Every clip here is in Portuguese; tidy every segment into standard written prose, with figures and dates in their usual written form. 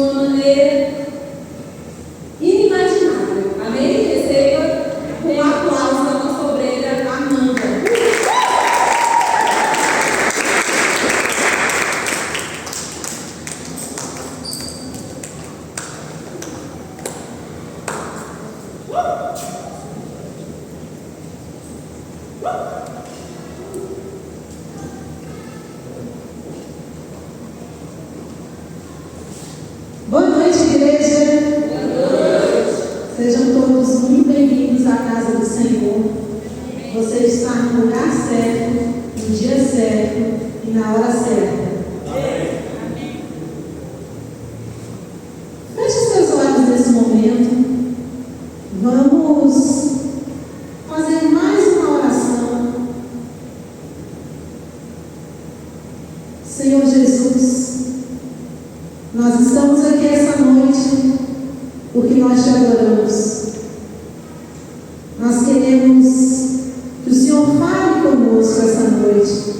uma maneira inimaginável. Amém? Receba um aplauso da nossa obreira Amanda. Boa noite, igreja. Boa noite. Sejam todos muito bem-vindos à casa do Senhor. Você está no lugar certo, no dia certo e na hora certa. Amém. Feche seus olhos nesse momento. Vamos fazer mais uma oração. Senhor Jesus, nós estamos aqui essa noite porque nós te adoramos. Nós queremos que o Senhor fale conosco essa noite.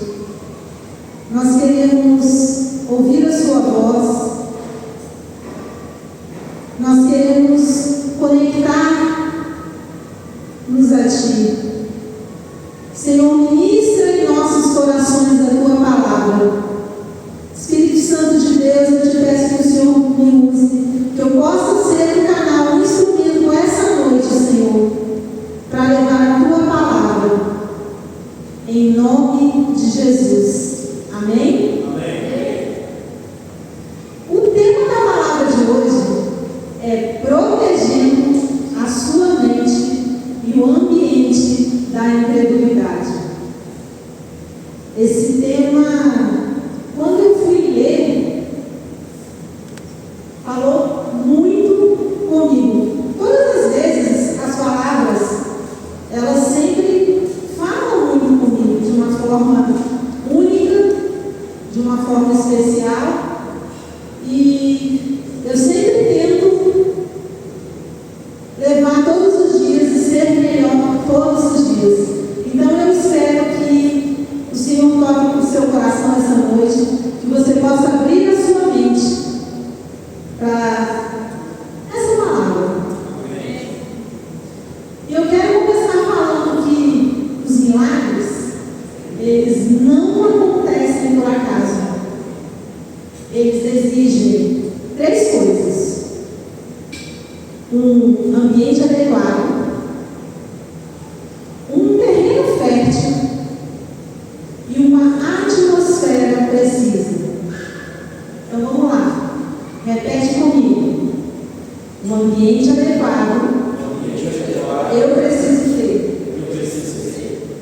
Nós queremos ouvir a sua voz. Nós queremos conectar-nos a ti. Senhor, ministra em nossos corações a tua palavra. Espírito Santo de Deus, eu te peço que o Senhor me use, que eu possa ser um canal, um instrumento essa noite, Senhor, para levar a tua palavra, em nome de Jesus. Amém? Amém. O tema da palavra de hoje é protegendo a sua mente e o ambiente da incredulidade. Esse tema, quando eu fui ler, falou muito comigo. Todas as vezes, as palavras, elas sempre falam muito comigo, de uma forma única, de uma forma especial, e eu sempre tento levar todos os dias e ser melhor todos os dias. Então eu espero que o Senhor toque no seu coração essa noite, que você possa abrir a sua mente para essa palavra. E eu quero começar falando que os milagres, eles não acontecem por acaso. Eles exigem 3 coisas: um ambiente adequado, um terreno fértil e uma atmosfera precisa. Então vamos lá, repete comigo: um ambiente adequado, eu preciso ter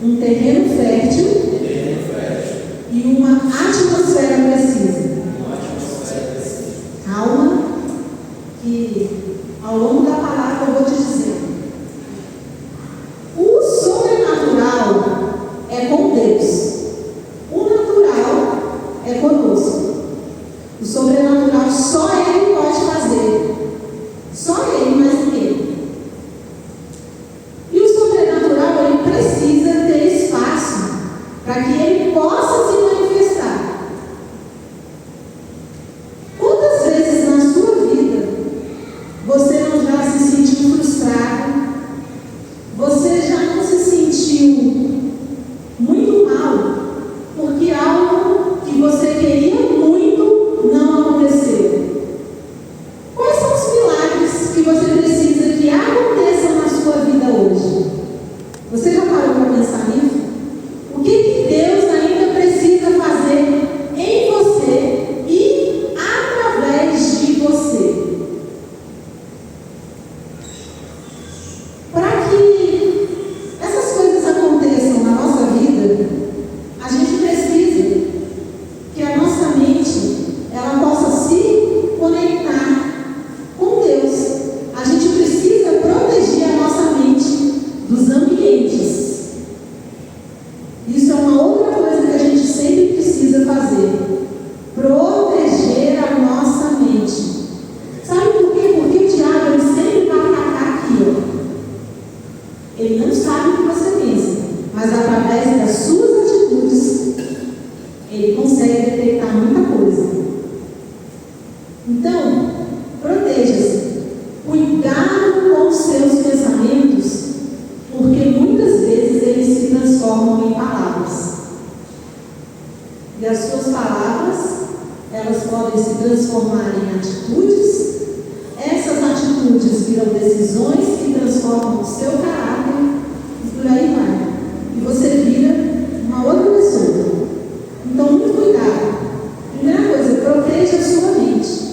um terreno fértil e uma atmosfera precisa. Calma, que ao longo da palavra eu vou te dizer. O sobrenatural é com Deus. O natural é conosco. O sobrenatural só Ele pode fazer. Só Ele, mais ninguém. E o sobrenatural, ele precisa ter espaço para que ele possa se manifestar. Quantas vezes na sua vida você não já se sentiu frustrado? Você já não se sentiu muito mal porque algo que você queria muito não aconteceu? Quais são os milagres que você precisa que aconteçam na sua vida hoje? Você já parou para pensar nisso? O que Deus ainda precisa fazer em você e através de você? Para que essas coisas aconteçam na nossa vida, a gente precisa que a nossa mente ela possa se conectar com Deus. A gente precisa proteger a nossa mente dos ambientes. Isso é uma outra coisa que a gente sempre precisa fazer: proteger a nossa mente. Sabe por quê? Porque o diabo ele sempre vai atacar aqui, ó. Ele não sabe o que você pensa, mas através das suas atitudes ele consegue detectar muita coisa. Então, proteja-se. Cuidado com os seus pensamentos, porque muitas vezes eles se transformam em palavras. E as suas palavras, elas podem se transformar em atitudes. Essas atitudes viram decisões que transformam o seu caráter e por aí vai. E você vira uma outra pessoa. Então, muito cuidado. Primeira coisa, proteja a sua mente.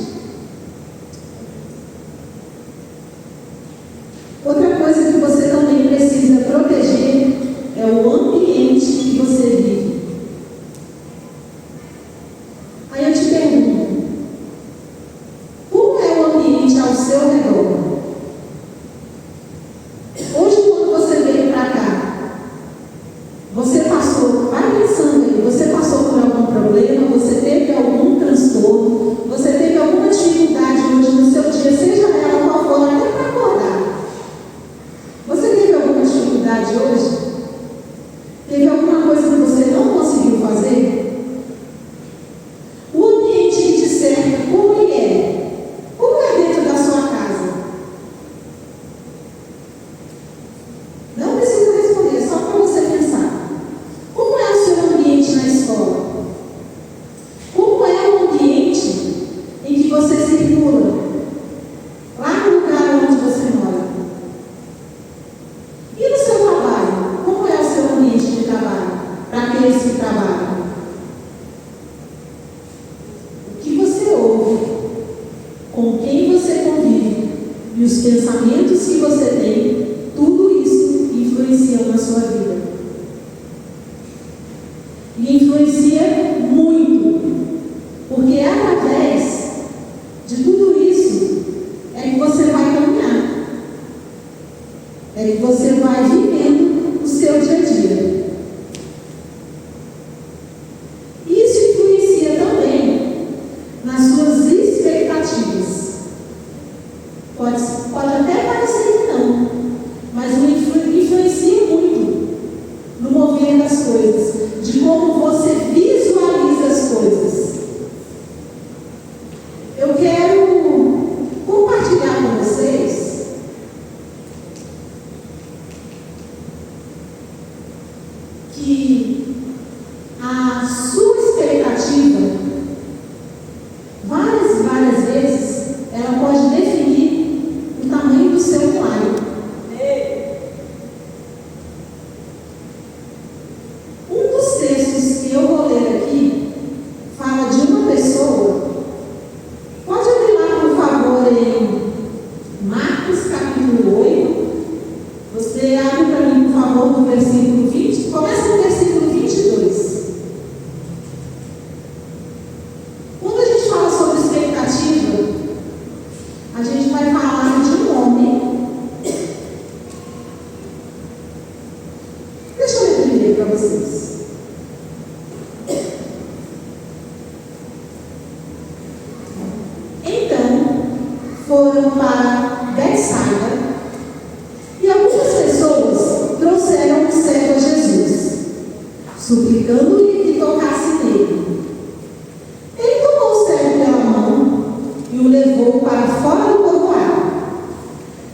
Outra coisa que você também precisa proteger é o ambiente que você vive. Aí eu te pergunto, como é o ambiente ao seu redor? Hoje, quando você veio para cá, você passou, vai pensando aí, você passou por algum problema, você teve algum transtorno, você teve alguma dificuldade hoje no seu dia, seja ela qual for, até para acordar. Você teve alguma dificuldade hoje? Teve alguma coisa que você não conseguiu fazer? O ambiente que te cerca, como ele é? Como é dentro da sua casa? Não precisa responder, só para você pensar. Como é o seu ambiente na escola? Como é o ambiente em que você circula? Lá no lugar onde você mora? E no seu trabalho? Como é o seu ambiente de trabalho? Para aqueles que trabalham? O que você ouve? Com quem você convive? E os pensamentos que você tem? Tudo isso influencia na sua vida. E influencia muito. Porque é através de tudo isso é que você vai caminhar. É que você vai vivendo o seu dia a dia. Isso influencia também nas suas expectativas. Pode até parecer que não, mas influencia muito no mover das coisas, de como você visualiza as coisas. Eu quero compartilhar com vocês que a sua expectativa, várias vezes, ela pode definir o tamanho do seu milagre. Um dos textos que eu vou ler aqui fala de uma pessoa. Pode abrir lá, por favor, em Marcos capítulo 8. Você abre para mim, por favor, no versículo 20. Começa no versículo 22. Quando a gente fala sobre expectativa, a gente vai falar de um homem. Deixa eu ler primeiro para vocês. Então, foram para Betsaida e algumas pessoas trouxeram um cego a Jesus, suplicando-lhe que tocasse nele. Ele tomou o cego pela mão e o levou para fora do povoado.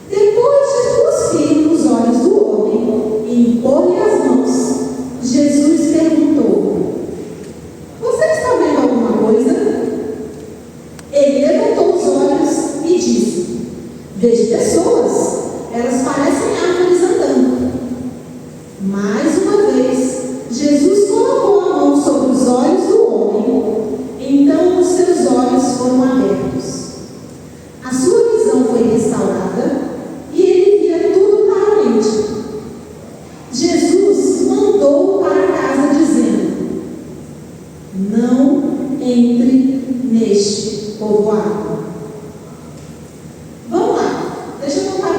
Depois de cuspir nos olhos do homem e impor-lhe as mãos, Jesus perguntou: você está vendo alguma coisa? Ele levantou os olhos e disse: vejo pessoas, elas parecem árvores andando. Mais uma vez, Jesus colocou a mão sobre os olhos do homem, então os seus olhos foram abertos. A sua visão foi restaurada e ele via tudo claramente. Jesus mandou para casa dizendo: não entre neste povoado. Vamos lá, deixa eu contar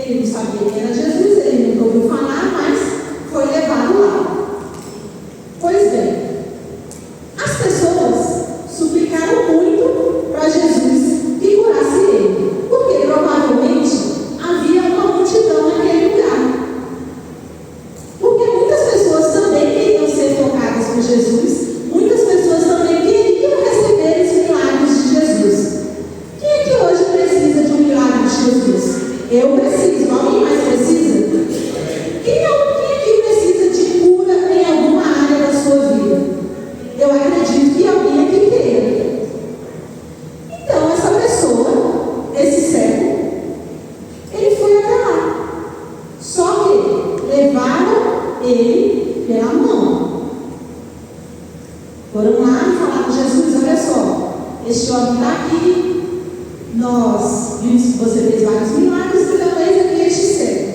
Ele não sabia quem era Jesus, ele nunca ouviu falar, mas foi levado lá. Pois bem, as pessoas suplicaram muito para Jesus que curasse ele, porque provavelmente havia uma multidão naquele lugar. Porque muitas pessoas também queriam ser tocadas por Jesus, muitas pessoas também queriam receber os milagres de Jesus. Quem é que hoje precisa de um milagre de Jesus? Eu preciso. Alguém mais precisa? Quem aqui precisa de cura em alguma área da sua vida? Eu acredito que alguém aqui queira. Então, essa pessoa, esse cego, ele foi até lá. Só que levaram ele pela mão. Foram lá e falaram: Jesus, olha só, este homem está aqui. Nós vimos que você fez vários milagres e talvez aqui este cego.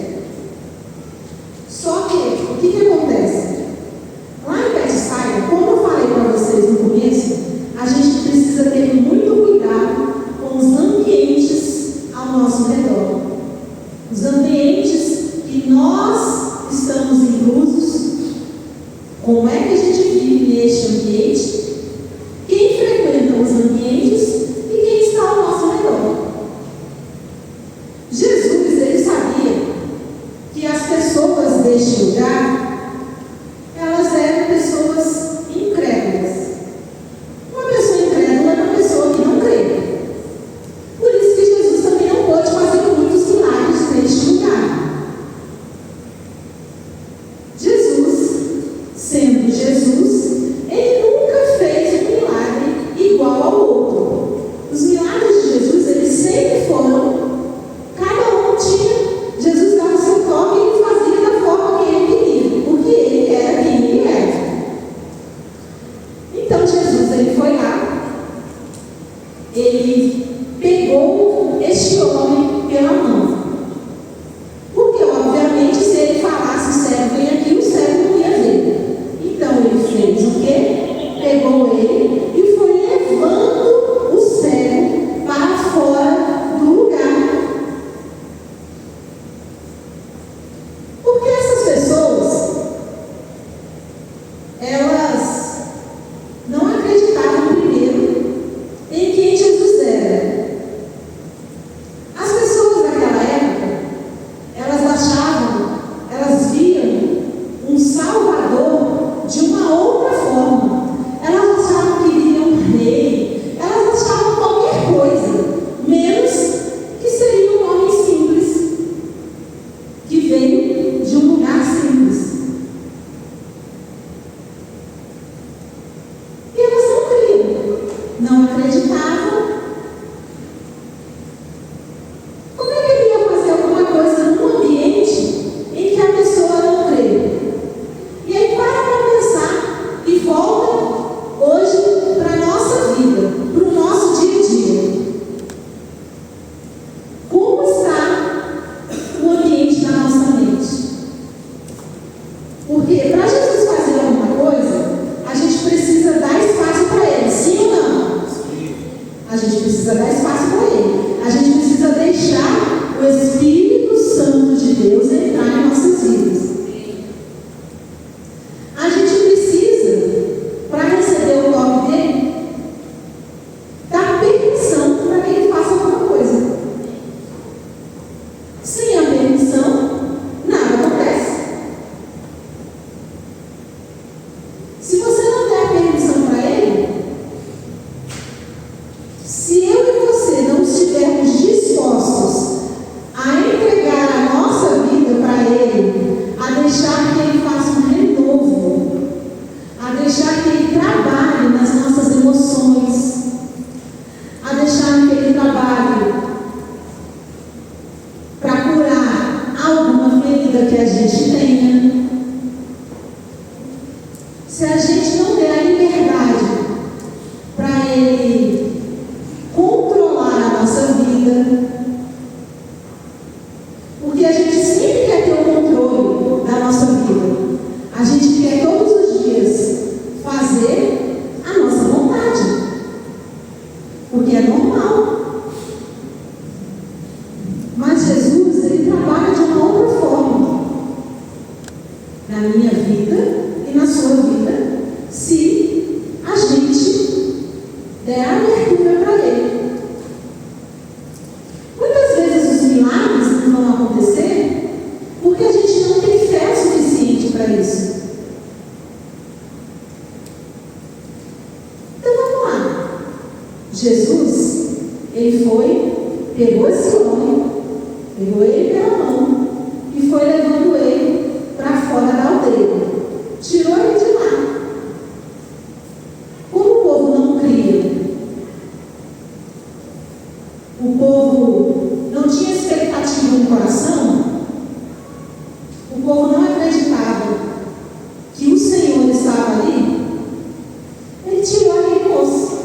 Só que, o que acontece? Lá em Betsaida, como eu falei para vocês no começo, a gente precisa ter muito cuidado com os ambientes ao nosso redor. Os ambientes que nós estamos inclusos, como é que a gente vive neste ambiente, quem frequenta os ambientes e quem está ao nosso redor. Jesus, ele sabia que as pessoas deste lugar, elas eram pessoas incrédulas. Uma pessoa incrédula é uma pessoa que não crê. Por isso que Jesus também não pôde fazer muitos milagres neste lugar. Jesus, sendo Jesus, ele nunca fez um milagre igual ao outro. Os milagres de Jesus, eles sempre foram, cada um tinha, Jesus dava o seu toque e ele fazia da forma que ele queria, porque ele era quem ele era. Então Jesus, ele foi lá, ele pegou este homem pela mão, porque obviamente se ele falasse: o cego vem aqui, o cego não ia ver. Então ele fez o quê? Pegou ele e foi levando o cego para fora do lugar. Porque essas pessoas, elas não acreditavam primeiro em quem Jesus era. As pessoas daquela época, elas achavam, elas viam um Salvador de uma outra forma. Elas achavam que viria um rei, elas achavam qualquer coisa, menos que seria um homem simples, que veio de um lugar simples. E elas não criam, não acreditavam. Como é que ele ia fazer alguma coisa num ambiente em que a pessoa não crê? E aí para pensar e volta hoje para a nossa vida, para o nosso dia a dia. Como está o ambiente da nossa mente? Porque para Jesus fazer alguma coisa, a gente precisa dar espaço para ele, sim ou não? A gente precisa dar espaço para ele. A gente precisa deixar o Espírito Santo de Deus entrar em nossas vidas. A gente precisa, para receber o toque dele, dar permissão para que ele faça alguma coisa. Sem a permissão, nada acontece. Se você não der a permissão para ele, se eu e você não estivermos dispostos a entregar a nossa vida para ele, a deixar que ele faça um renovo, a deixar que ele trabalhe nas nossas emoções, a deixar que ele trabalhe para curar alguma ferida que a gente tenha, se a gente não der a liberdade para ele controlar a nossa vida, porque a gente sempre quer ter o controle da nossa vida, a gente quer todos os dias fazer a nossa vontade, porque é normal. Mas Jesus, ele trabalha minha vida e na sua vida, se a gente der abertura para Ele. Muitas vezes os milagres não vão acontecer porque a gente não tem fé suficiente para isso. Então vamos lá. Jesus, ele foi, pegou esse homem, pegou ele pela mão e foi levando ele para fora da aldeia. Tirou ele de lá. Como o povo não cria, o povo não tinha expectativa no coração, o povo não acreditava que o Senhor estava ali, ele tirou aquele moço.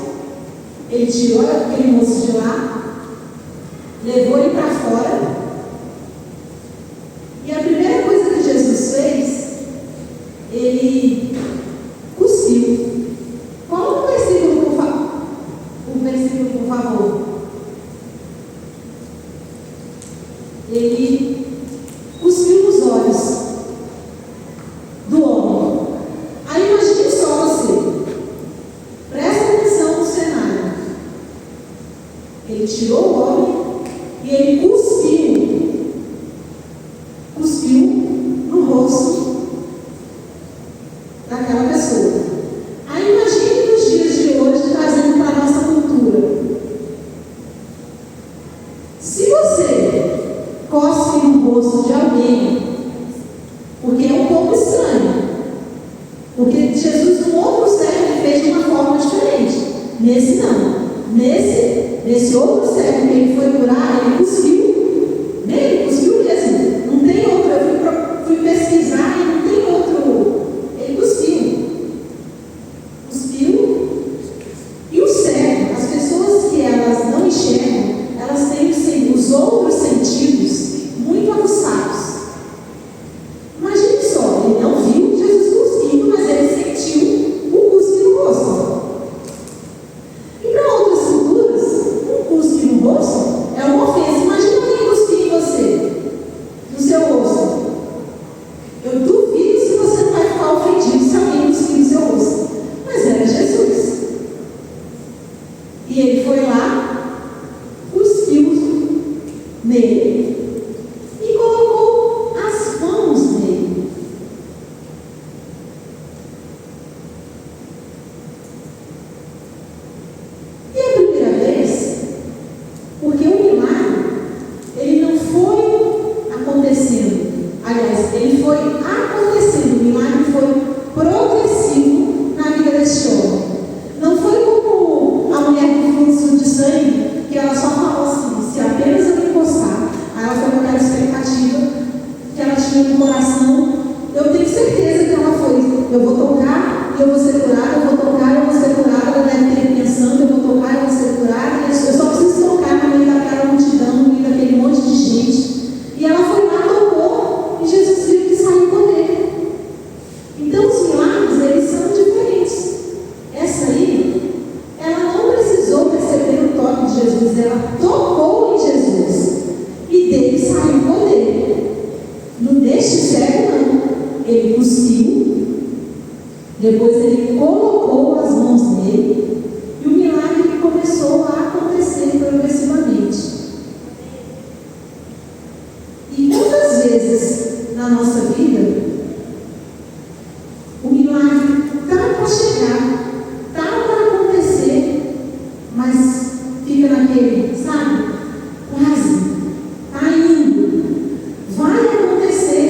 Ele tirou aquele moço de lá, levou ele para fora. E a primeira coisa que Jesus fez, ele cuspiu. Coloca o versículo, por favor. Ele cuspiu nos olhos do homem. Aí imagine só você. Presta atenção no cenário. Ele tirou o homem e ele cuspiu no rosto daquela pessoa. Aí imagine nos dias de hoje, trazendo para a nossa cultura. Se você cospe no rosto de alguém, porque é um pouco estranho, porque Jesus no outro servo fez de uma forma diferente. Nesse não. Nesse outro servo que ele foi curar, ele cuspiu. Ele cuspiu mesmo. Não tem outro. Eu fui pesquisar e não tem outro. Ele cuspiu. Cuspiu. E o cego, as pessoas que elas não enxergam, elas têm os outros sentidos muito aguçados. Imagine só, ele não viu Jesus cuspindo, mas ele sentiu o cuspe no rosto. E para outras culturas, um cuspe no rosto é uma ofensa. Imagina alguém cuspir em você, no seu rosto. Eu duvido se você não vai ficar ofendido se alguém cuspir no seu rosto. Mas era Jesus. E ele foi lá, cuspiu nele e colocou as mãos nele. E a primeira vez, porque o milagre, ele não foi acontecendo. Aliás, ele foi acontecendo. O milagre foi progressivo na vida deste homem. Não foi como a mulher do fluxo de sangue, que ela só falou assim, se apenas eu me encostar. Aí ela foi com aquela expectativa que ela tinha no coração. Eu tenho certeza que ela foi. Eu vou tocar e eu vou ser curada, eu vou tocar e eu vou ser curada. Ela deve ter pensando, eu vou tocar e eu vou ser curada. Eu só preciso tocar no meio daquela multidão, no meio daquele monte de gente. E ela foi lá, tocou, e Jesus viu que saiu poder. Então os milagres, eles são diferentes. Essa aí, ela não precisou perceber o toque de Jesus, ela tocou em Jesus e dele saiu o poder. No deste cego não, ele cuspiu, depois ele colocou as mãos nele e o milagre começou a acontecer progressivamente. E quantas vezes na nossa vida o milagre está para chegar, está para acontecer, mas fica naquele, sabe? Quase, está indo, vai acontecer,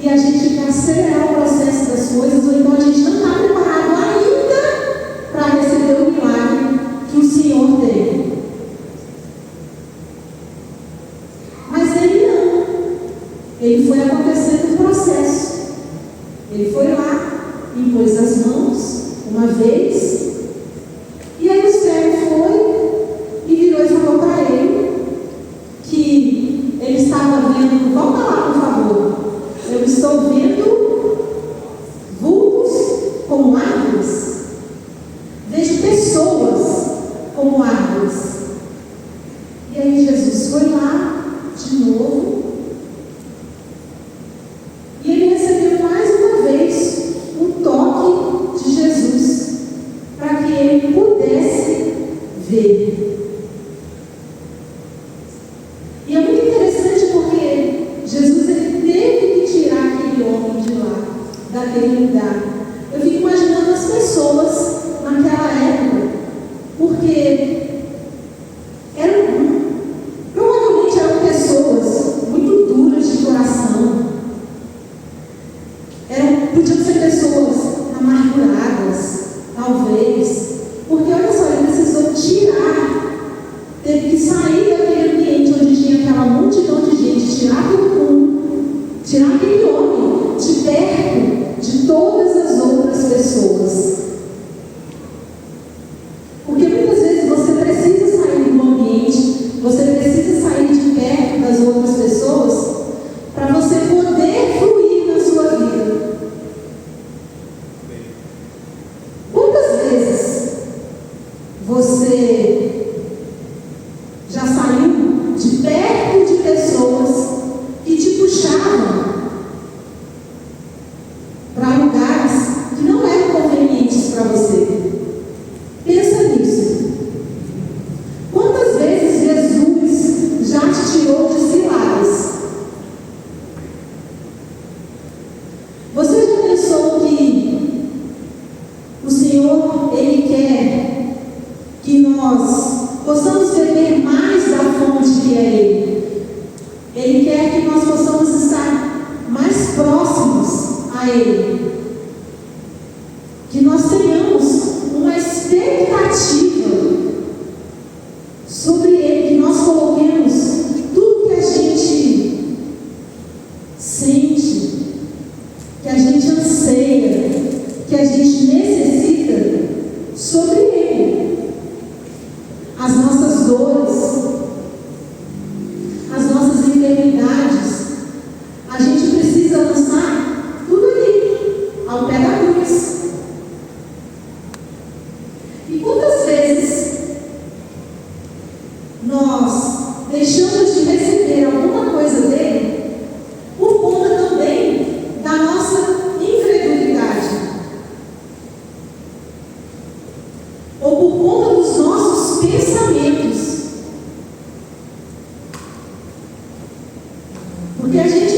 e a gente quer acelerar o processo das coisas, ou então a gente não está preparado ainda para receber o milagre que o Senhor tem. Mas ele não, ele foi acontecendo o processo. Ele foi lá, impôs as mãos uma vez, e aí o cego foi e virou e falou para ele que ele estava vendo. Volta lá, por favor. Eu estou vendo vultos como árvores, vejo pessoas como árvores. E aí Jesus foi lá de novo e ele recebeu mais uma daquele lugar. Eu fico imaginando as pessoas naquela época, porque provavelmente eram pessoas muito duras de coração, podiam ser pessoas amarguradas, talvez, porque olha só, ele precisou teve que sair daquele ambiente onde tinha aquela multidão de gente, tirar aquele mundo, tirar aquele homem de perto de todas as outras pessoas. Porque muitas vezes você precisa sair do ambiente, você precisa sair de perto das outras pessoas para você poder fluir na sua vida. Quantas vezes você já saiu de perto de pessoas que te puxavam para lugares que não eram convenientes para você? Pensa nisso. Quantas vezes Jesus já te tirou de ciladas? Você já pensou que o Senhor, Ele quer que nós possamos beber mais da fonte que é Ele? Ele quer que nós possamos estar mais próximos a Ele, que nós tenhamos uma expectativa sobre Ele, que nós coloquemos tudo que a gente sente, que a gente anseia, que a gente necessita sobre Ele. As nossas dores, as nossas enfermidades, a gente precisa lançar tudo ali, ao pé da cruz. E quantas vezes nós deixamos de receber alguma coisa dele por conta também da nossa incredulidade, ou por conta dos nossos pensamentos? Porque a gente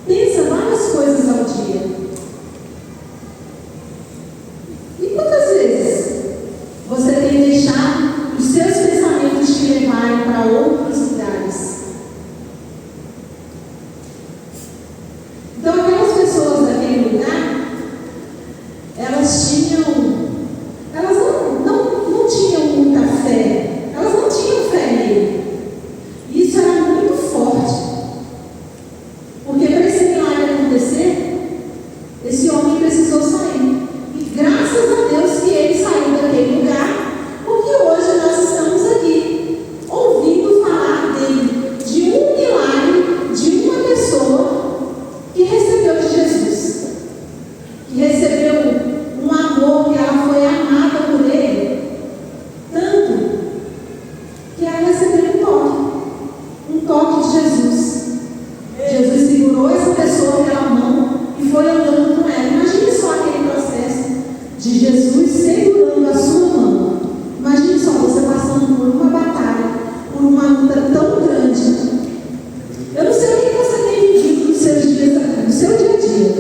pensa várias coisas ao dia. E quantas vezes você tem deixado os seus pensamentos te levarem para outros lugares? Então, aquelas pessoas daquele lugar, elas não tinham muita fé, elas não tinham fé nele. Isso era muito forte, porque para esse milagre acontecer, esse homem precisou sair. E graças a Deus que ele saiu daquele lugar, porque hoje nós estamos aqui, ouvindo falar dele, de um milagre, de uma pessoa que recebeu de Jesus, que recebeu um amor, que ela foi amada por ele, tanto que ela recebeu um toque de Jesus. Jesus segurou essa pessoa pela mão e foi andando com ela. Imagine só aquele processo de Jesus segurando a sua mão. Imagine só você passando por uma batalha, por uma luta tão grande. Eu não sei o que você tem vivido nos seus dias, no seu dia a dia,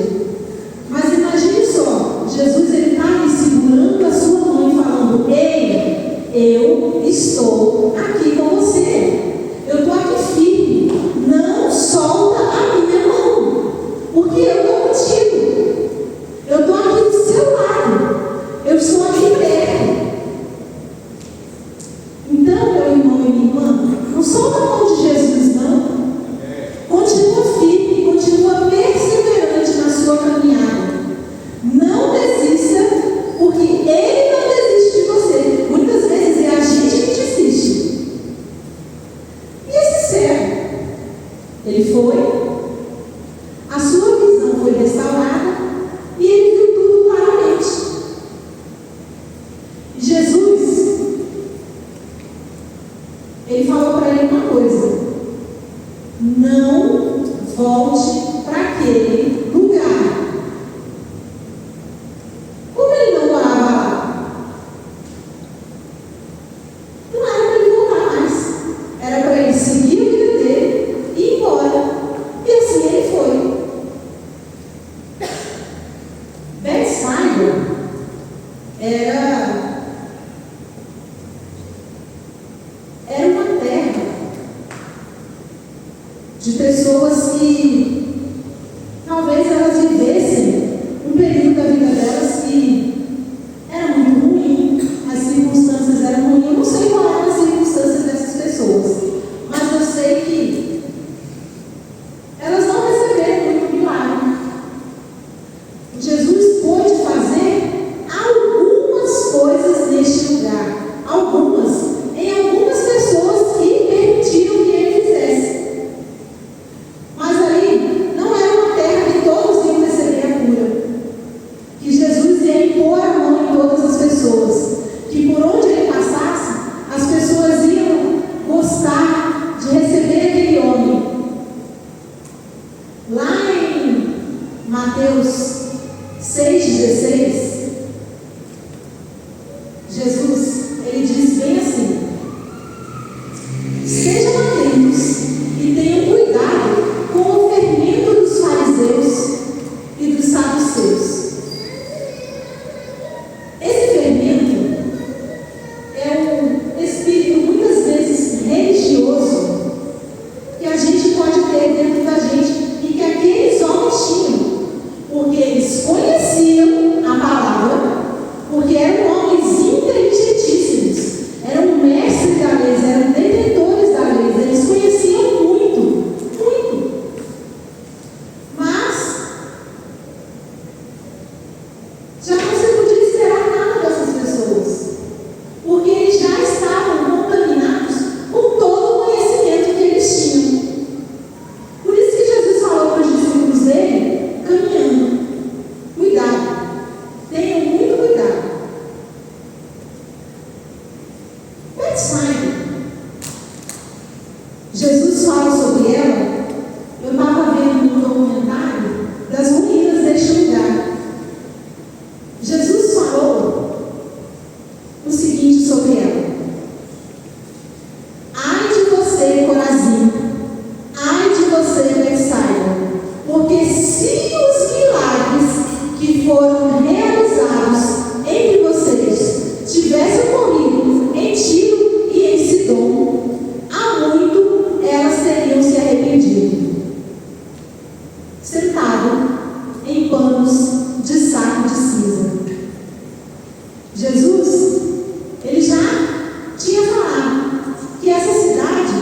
mas imagine só, Jesus ele está ali segurando a sua mão e falando: ei, eu estou aqui com você. Eu estou aqui firme. Não solta a minha mão, porque eu estou contigo. Eu estou aqui do seu lado. Eu estou aqui perto. Então, meu irmão e minha irmã, não solta a mão de Jesus, não. Continua firme, continua perseverante na sua caminhada. Não desista, porque Ele não desiste de você. Muitas vezes é a gente que desiste. E esse servo, ele foi, a sua visão foi restaurada e ele viu tudo claramente. Jesus, ele falou para ele uma coisa: não volte para aquele lugar. Como ele não morava lá, não era para ele voltar mais, era para ele seguir o vida dele e ir embora. E de pessoas que talvez elas vivessem um período da vida delas que era muito ruim, as circunstâncias eram ruins. Eu não sei qual eram as circunstâncias dessas pessoas, mas eu sei que elas não receberam muito milagre. Jesus pôde fazer algumas coisas neste lugar, em algumas pessoas que permitiram que ele fizesse. Mas ali não era uma terra que todos iam receber a cura, que Jesus ia impor a mão em todas as pessoas, que por onde ele passasse, as pessoas iam gostar de receber aquele homem. Lá em Mateus 6,16, Jesus, ele diz bem assim: sejam atentos e tenham cuidado com o fermento dos fariseus e dos saduceus. Esse fermento é um espírito muitas vezes religioso que a gente pode ter dentro da gente e que aqueles homens tinham, porque eles conheciam a palavra, porque eram homens inteligentíssimos, eram mestres da lei, eram detentores da lei, eles conheciam muito, muito. Mas já não se podia esperar nada dessas pessoas, porque eles já estavam contaminados com todo o conhecimento que eles tinham. Por isso que Jesus falou para os discípulos dele, caminhando: cuidado, tenham muito cuidado. Betsaida, Jesus fala sobre ela. Eu estava vendo um documentário das ruínas deste lugar. Jesus falou o seguinte sobre ela: ai de você, Corazim, ai de você, Betsaida, porque se os milagres que foram realizados entre vocês tivessem ocorrido em Tiro e em Sidom, há muito elas teriam se arrependido, sentado em panos de saco de cinza. Jesus, ele já tinha falado que essa cidade,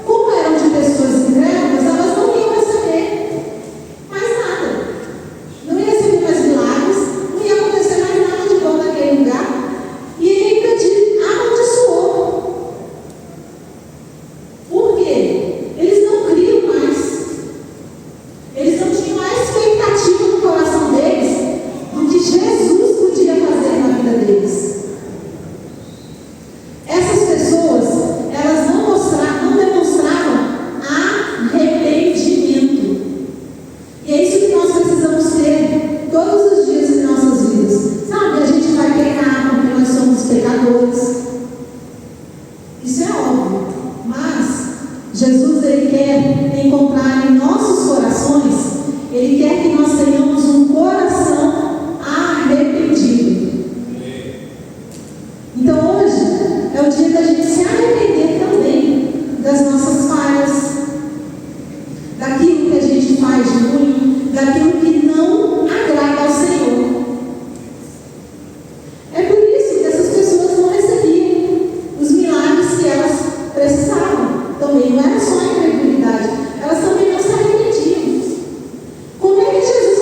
como eram de pessoas incrédulas, elas não iam receber mais nada, não ia receber mais milagres, não ia acontecer mais nada de bom naquele lugar. E ele ainda amaldiçoou. Por quê? Eles não criam mais, eles não tinham a expectativa no coração deles do que Jesus podia fazer na vida deles. Essas pessoas, elas não demonstravam arrependimento. E é isso que nós precisamos ter todos os dias em nossas vidas. Sabe, a gente vai pecar porque nós somos pecadores. Isso é óbvio. Mas Jesus, ele quer encontrar em nossos corações, ele quer que nós tenhamos um coração arrependido. Então hoje é o dia da gente se arrepender também das nossas falhas, daquilo que a gente faz de ruim, daquilo que não agrada ao Senhor. É por isso que essas pessoas não recebiam os milagres que elas precisavam. Também não era só a incredulidade, elas também não se arrependiam. Como é que Jesus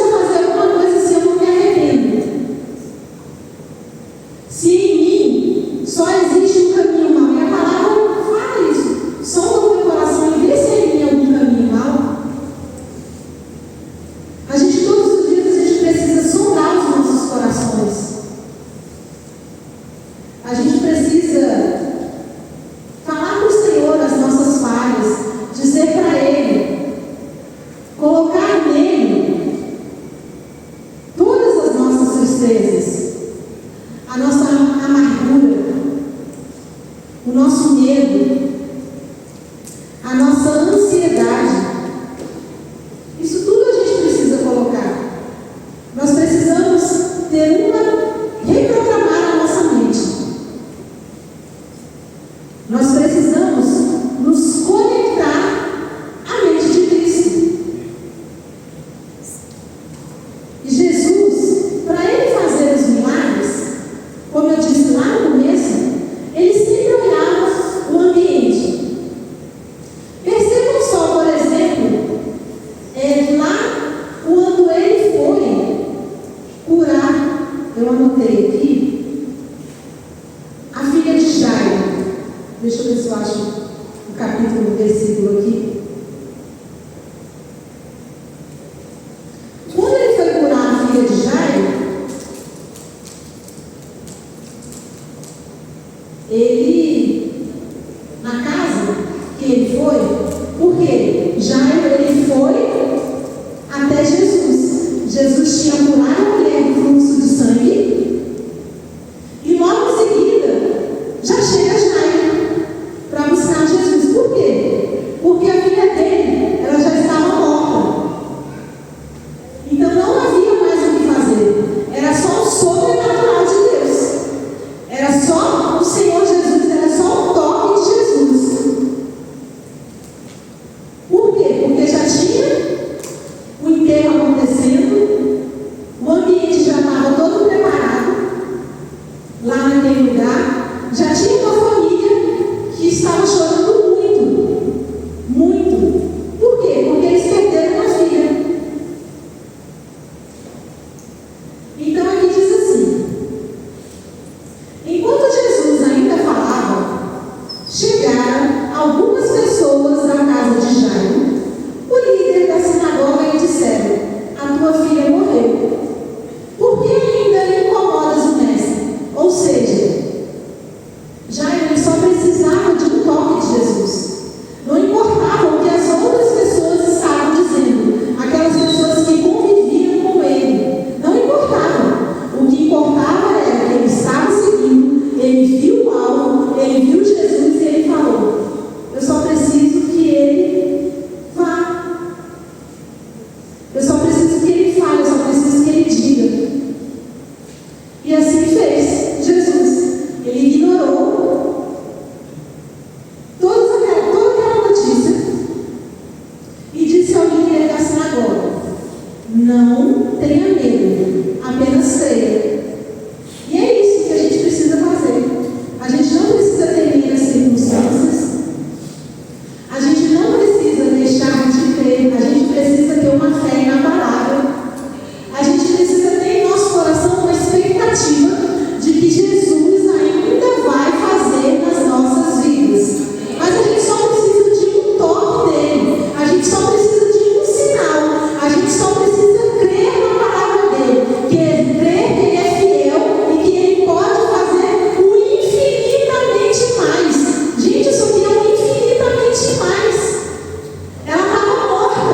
acho, o capítulo, o versículo aqui. Quando ele foi curar a filha de Jairo, ele, na casa que ele foi, porque Jairo, ele foi até Jesus. Jesus tinha curado a mulher do fluxo de sangue, e logo em seguida já chega Jairo para buscar Jesus. Por quê? Porque a filha dele, ela já estava morta. Então não havia mais o que fazer. Era só o sobrenatural de Deus. Era só o Senhor Jesus, era só o toque de Jesus. Por quê? Porque já tinha o enterro acontecendo, o ambiente já estava todo preparado lá naquele lugar, já tinha uma família que estava chorando muito, muito. Por quê? Porque eles perderam uma filha. Então aqui diz assim: enquanto Jesus ainda falava, chegaram algumas pessoas da casa de Jairo, o líder da sinagoga, e disseram: a tua filha morreu. Por que ainda incomodas o mestre? Ou seja, Jairo, ele só precisava de um toque de Jesus. Não importava o que as outras pessoas estavam dizendo, aquelas pessoas que conviviam com ele. Não importava. O que importava era que ele estava seguindo, ele viu o alvo, ele viu Jesus e ele falou: eu só preciso que ele vá. Eu só preciso que ele fale, eu só preciso que ele diga. E assim fez Jesus. Ele ignorou toda aquela notícia e disse ao líder da sinagoga: não tenha medo, apenas creia. E é isso que a gente precisa fazer. A gente não precisa temer as circunstâncias. A gente não precisa deixar de crer. A gente precisa ter uma fé na palavra. A gente precisa ter em nosso coração uma expectativa de que Jesus ainda vai fazer nas nossas vidas. Mas a gente só precisa de um toque dele. A gente só precisa de um sinal. A gente só precisa crer na palavra dele. Crer que ele é fiel e que ele pode fazer o infinitamente mais. Gente, isso aqui é um infinitamente mais. Ela estava morta.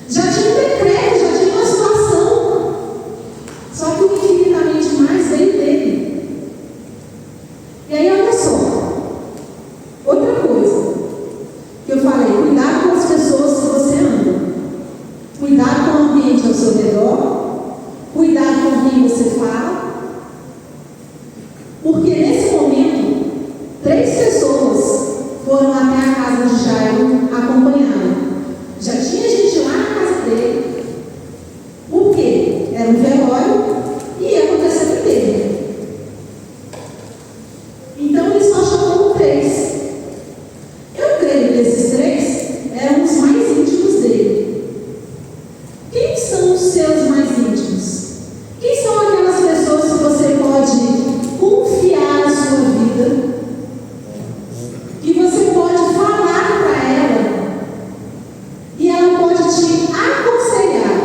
Já tinha um decreto, já tinha uma situação. Só que o infinitamente mais veio dele. E aí, olha só. Outra coisa que eu falei: cuidado com as pessoas que você anda. Cuidado com o ambiente ao seu redor. Cuidado com quem você fala. Porque nesse momento, 3 pessoas foram até a casa de Jairo acompanhá-lo. Já tinha gente lá na casa dele. Por quê? Era um velório e ia acontecer o enterro. Então ele só chamou 3. Eu creio que esses 3 eram os mais íntimos dele. Quem são os seus mais íntimos? Quem são aquelas pessoas que você pode confiar a sua vida? Que você pode falar para ela e ela pode te aconselhar.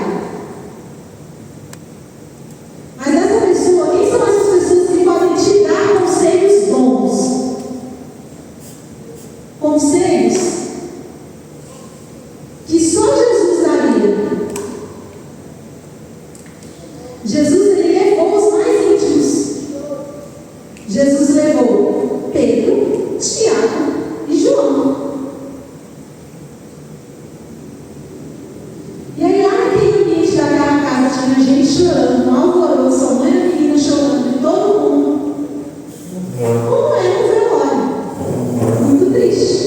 Mas essa pessoa, quem são essas pessoas que podem te dar conselhos bons? Conselhos que só Jesus daria. Jesus, ele levou os mais íntimos. Jesus levou Pedro, Tiago e João. E aí lá naquele ambiente daquela casa tinha gente chorando, um alvoroço, a mãe da menina chorando, e todo mundo. Como é um velório? Muito triste.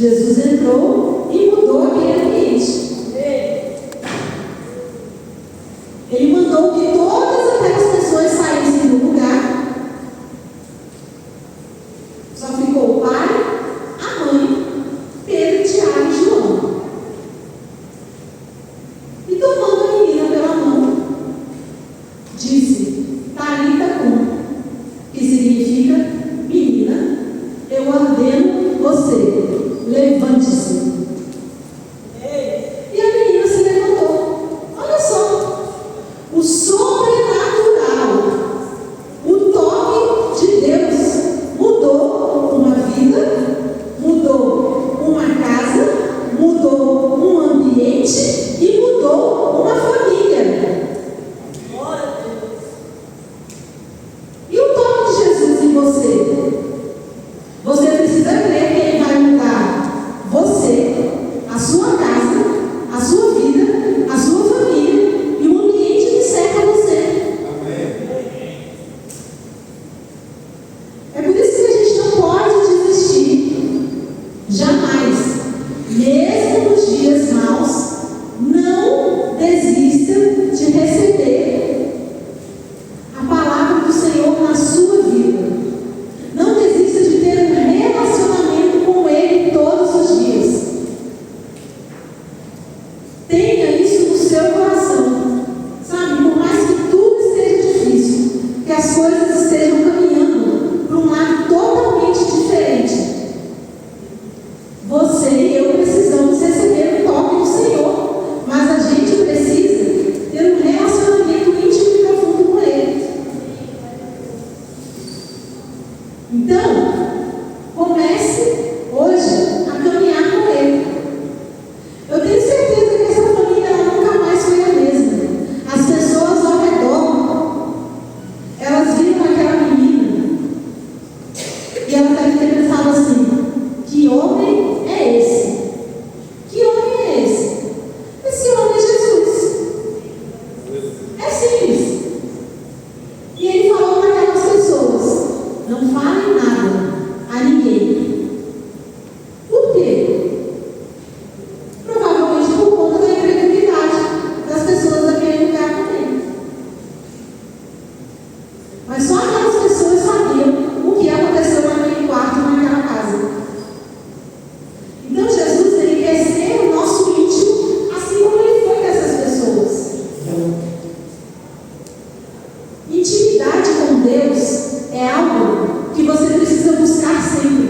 Jesus entrou e mudou aquele ambiente. Ele mandou que todas aquelas pessoas saíssem do lugar. Só ficou o pai, a mãe, Pedro, Tiago e João. E tomando a menina pela mão, disse: Talita cum, que significa: menina, eu ordeno você, levante-se. E a menina se levantou. Olha só, o sobrenatural, o toque de Deus mudou uma vida, mudou uma casa, mudou um ambiente e mudou uma família. E o toque de Jesus em você? Você precisa crer que Ele vai mudar você, a sua casa, a sua vida, a sua família e o ambiente que cerca você. É por isso que a gente não pode desistir, jamais, mesmo nos dias maus. Não desista de receber a palavra do Senhor na sua vida. Não desista de ter um relacionamento com Ele todos os dias. Tenha isso no seu coração. Sabe, por mais que tudo esteja difícil, que as coisas estejam caminhando para um lado totalmente diferente, você e eu precisamos receber o toque do Senhor. Mas a gente precisa ter um relacionamento íntimo e profundo com Ele. Então, comece hoje a caminhar com Ele. Eu tenho certeza que essa família ela nunca mais foi a mesma. As pessoas ao redor, elas viram aquela menina e elas devem ter pensado assim: que homem é esse? Que homem é esse? Esse homem é Jesus. É simples. E Ele falou para aquelas pessoas: não falem nada a ninguém. Por quê? Provavelmente por conta da incredulidade das pessoas daquele lugar também. Mas só aquelas pessoas sabiam o que aconteceu naquele quarto, naquela casa. Então Jesus, Ele quer ser o nosso íntimo, assim como Ele foi dessas pessoas. Intimidade com Deus é algo que você precisa buscar sempre,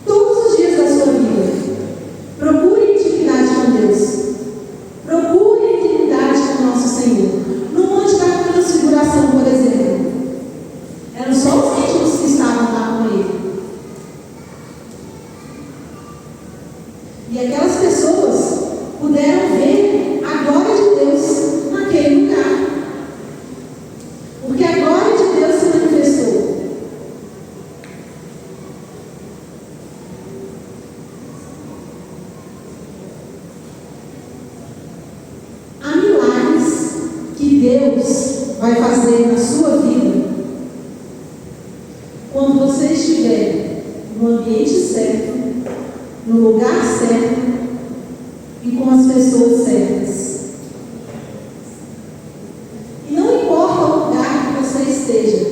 todos os dias da sua vida. Procure intimidade com Deus. Procure intimidade com o nosso Senhor. No Monte da Transfiguração, por exemplo, eram só os íntimos que estavam lá com Ele. E aquelas pessoas puderam ver a glória de Deus naquele lugar. Porque a glória de Deus se manifestou. Há milagres que Deus vai fazer na sua vida quando você estiver no ambiente certo, no lugar certo e com as pessoas certas. E não importa o lugar que você esteja,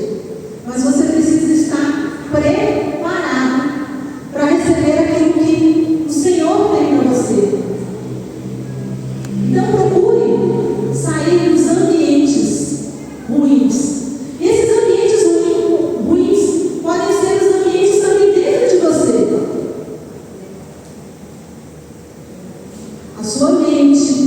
mas você precisa estar preparado para receber aquilo que o Senhor tem para você. Então procure sair dos ambientes ruins. E esses ambientes ruins podem ser os ambientes também dentro de você. A sua mente,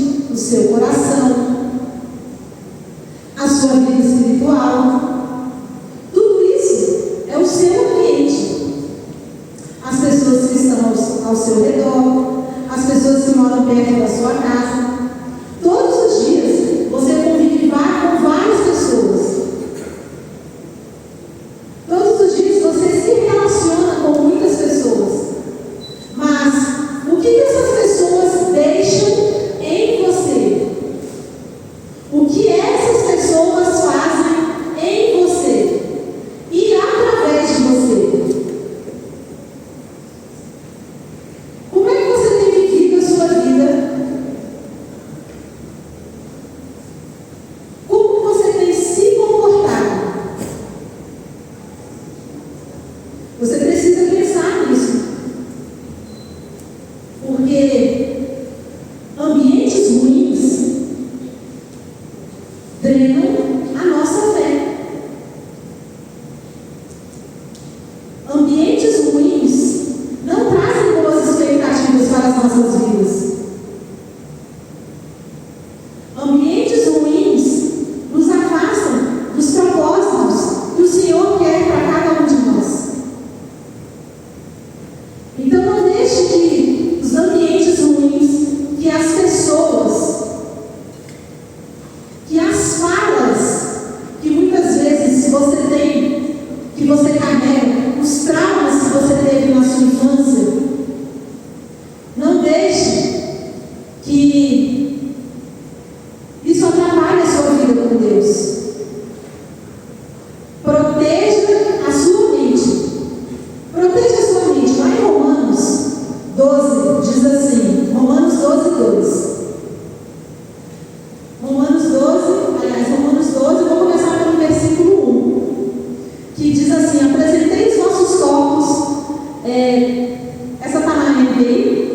drenam a nossa fé. Ambientes ruins não trazem boas expectativas para as nossas vidas. Ambientes ruins nos afastam dos propósitos que o Senhor quer para cada um de nós. Então não deixe que os ambientes ruins, que as pessoas, que as falas que muitas vezes você tem, que você carrega, os traumas que você teve na sua infância, não deixe que isso atrapalhe a sua vida com Deus. Proteja a sua mente. Proteja a sua mente. Lá em Romanos 12, diz assim, Romanos 12, 2. Romanos 12, eu vou começar pelo versículo 1, que diz assim: apresentei os vossos corpos, essa está na NVI.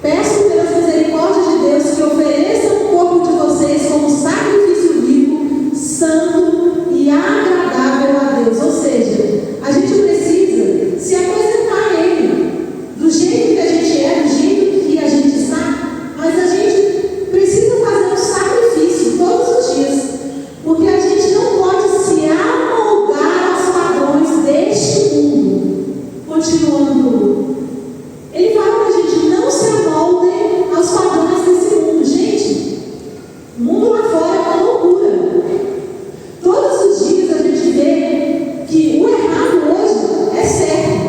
Peço pelas misericórdias de Deus que ofereçam o corpo de vocês como sacrifício vivo, santo e agradável a Deus. Ou seja, a gente precisa se apresentar a Ele, do jeito que a gente é, do jeito que a gente está, mas a gente precisa fazer um sacrifício todos os dias, porque a gente não pode se amoldar aos padrões deste mundo. Continuando, ele fala para a gente: não se amoldem aos padrões desse mundo. Gente, o mundo lá fora é uma loucura. Todos os dias a gente vê que o errado hoje é certo,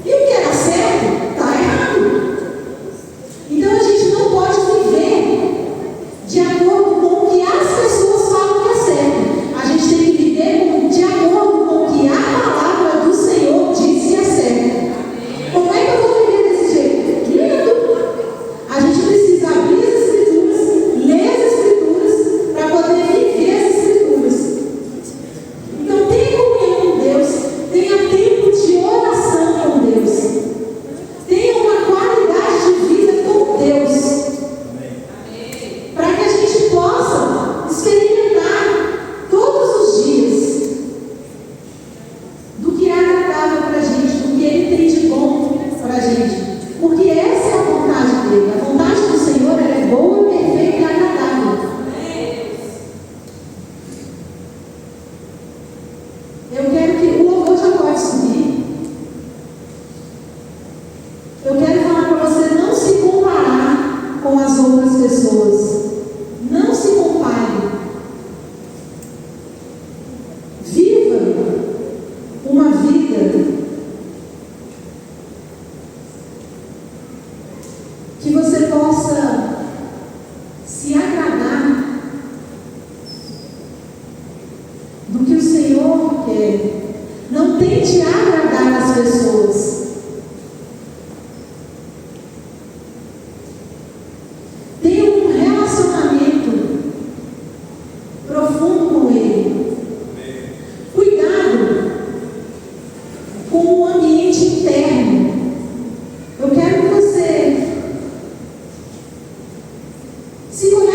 e o que era certo está errado. Então a gente não pode viver de acordo com o que as pessoas falam que é certo. A gente tem que viver de acordo com o que a palavra do Senhor diz que é certo. Como é que eu vou viver desse jeito? Lendo. A gente precisa abrir as Escrituras, ler as Escrituras, para poder viver as Escrituras. Então tenha comunhão com Deus, tenha tempo de oração com Deus, tenha uma qualidade de vida com Deus, para que a gente possa experimentar todos os dias do que é agradável para a gente, do que Ele tem de bom para a gente, porque essa é a vontade dele. A vontade do Senhor, ela é boa, perfeita e agradável. Eu quero que o louvor já pode subir. Eu quero falar para você não se comparar com as outras pessoas. Não se compare. Viva uma vida que você possa se agradar do que o Senhor quer. Não tente agradar as pessoas. Tenha um relacionamento profundo com Ele. Cuidado com o ambiente interno. Eu quero que você se conecte